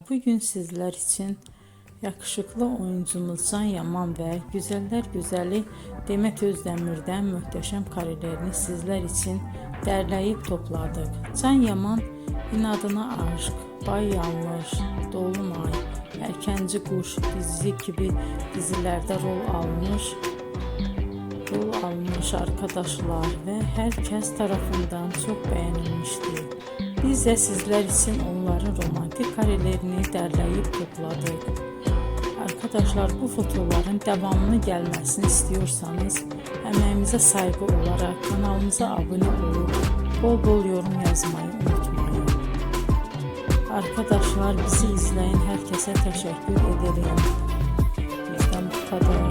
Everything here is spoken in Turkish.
bugün sizler için yakışıklı oyuncumuz Can Yaman ve güzeller güzeli Demet Özdemir'den muhteşem karelerini sizler için derleyip topladık. Can Yaman İnadına Aşk, Bay Yanlış, Dolunay, Erkenci Kuş dizi gibi dizilerde rol almış arkadaşlar ve herkes tarafından çok beğenilmişti. Biz de sizler için onların romantik karelerini derleyip topladık. Arkadaşlar, bu fotoların devamını gelmesini istiyorsanız emeğimize saygı olarak kanalımıza abone olup bol bol yorum yazmayı unutmayın. Arkadaşlar, bizi izleyen herkese teşekkür ederim. Bizden bu kadar.